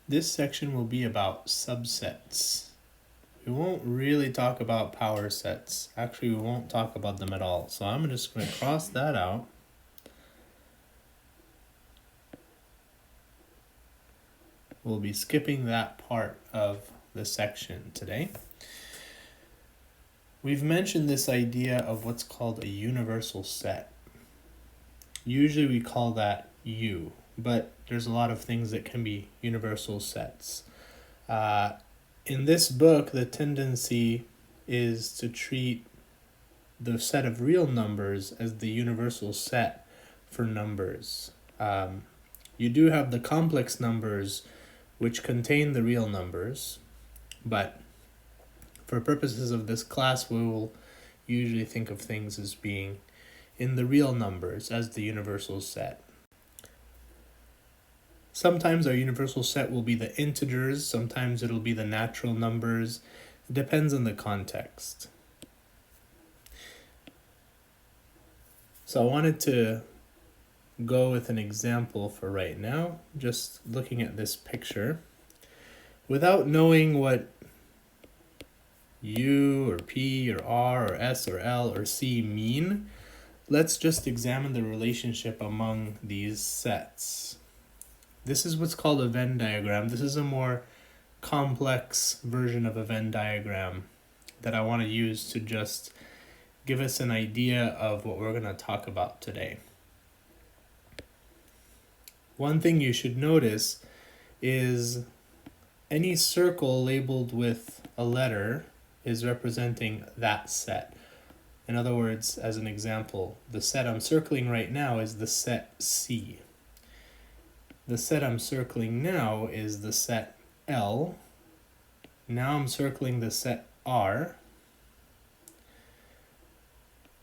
This section will be about subsets. We won't really talk about power sets. Actually, we won't talk about them at all. So I'm just going to cross that out. We'll be skipping that part of the section today. We've mentioned this idea of what's called a universal set. Usually we call that U, but there's a lot of things that can be universal sets. In this book, the tendency is to treat the set of real numbers as the universal set for numbers. You do have the complex numbers which contain the real numbers, but for purposes of this class, we will usually think of things as being in the real numbers as the universal set. Sometimes our universal set will be the integers, sometimes it'll be the natural numbers. It depends on the context. So I wanted to go with an example for right now, just looking at this picture. Without knowing what U or P or R or S or L or C mean, let's just examine the relationship among these sets. This is what's called a Venn diagram. This is a more complex version of a Venn diagram that I want to use to just give us an idea of what we're going to talk about today. One thing you should notice is any circle labeled with a letter is representing that set. In other words, as an example, the set I'm circling right now is the set C. The set I'm circling now is the set L. Now I'm circling the set R.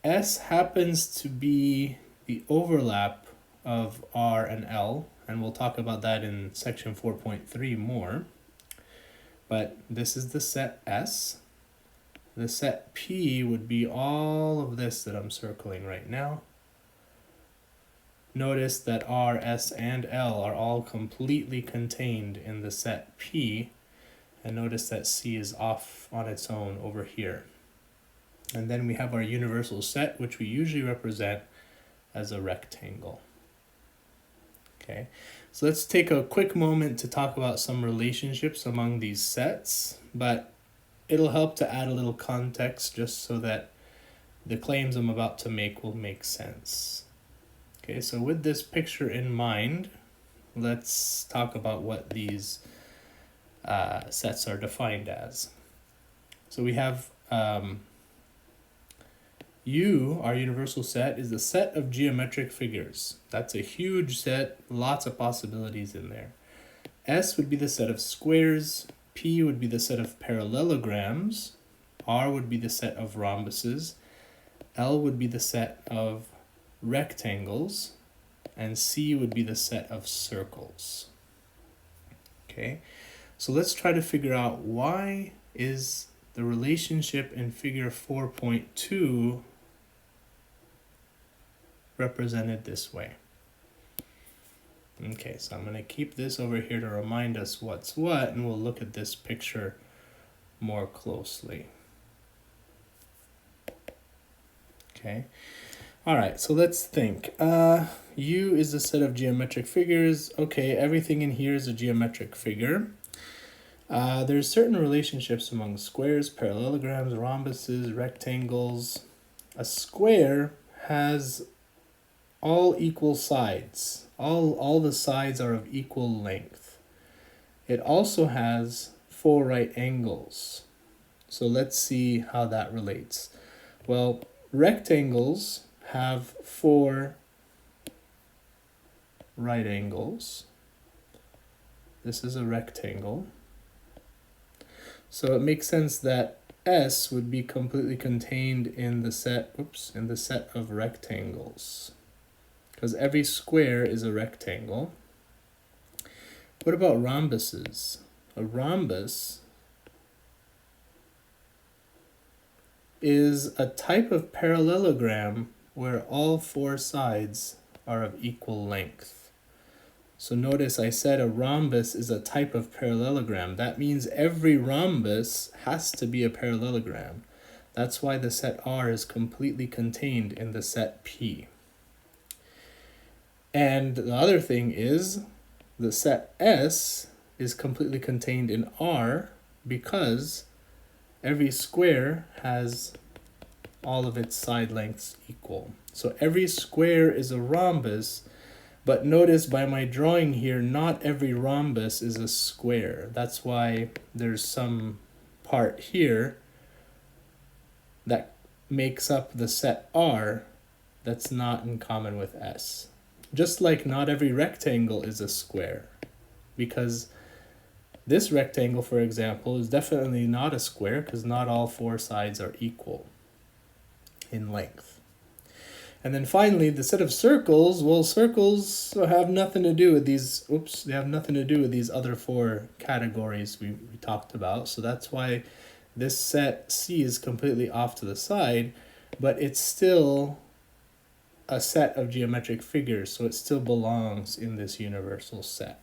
S happens to be the overlap of R and L, and we'll talk about that in section 4.3 more. But this is the set S. The set P would be all of this that I'm circling right now. Notice that R, S, and L are all completely contained in the set P, and notice that C is off on its own over here. And then we have our universal set, which we usually represent as a rectangle. Okay, so let's take a quick moment to talk about some relationships among these sets, but it'll help to add a little context just so that the claims I'm about to make will make sense. Okay, so with this picture in mind, let's talk about what these sets are defined as. So we have U, our universal set, is a set of geometric figures. That's a huge set, lots of possibilities in there. S would be the set of squares, P would be the set of parallelograms, R would be the set of rhombuses, L would be the set of rectangles, and C would be the set of circles. Okay, so let's try to figure out why is the relationship in figure 4.2 represented this way. Okay, so I'm going to keep this over here to remind us what's what, and we'll look at this picture more closely. Okay. All right, so let's think. U is a set of geometric figures. Okay, everything in here is a geometric figure. There's certain relationships among squares, parallelograms, rhombuses, rectangles. A square has all equal sides. All the sides are of equal length. It also has 4 right angles. So let's see how that relates. Well, rectangles have 4 right angles. This is a rectangle. So it makes sense that S would be completely contained in the set, of rectangles, because every square is a rectangle. What about rhombuses? A rhombus is a type of parallelogram where all 4 sides are of equal length. So notice I said a rhombus is a type of parallelogram. That means every rhombus has to be a parallelogram. That's why the set R is completely contained in the set P. And the other thing is the set S is completely contained in R because every square has all of its side lengths equal. So every square is a rhombus, but notice by my drawing here, not every rhombus is a square. That's why there's some part here that makes up the set R that's not in common with S. Just like not every rectangle is a square, because this rectangle, for example, is definitely not a square because not all four sides are equal in length. And then finally, the set of circles, well, circles have nothing to do with these, they have nothing to do with these other four categories we talked about. So that's why this set C is completely off to the side, but it's still a set of geometric figures, so it still belongs in this universal set.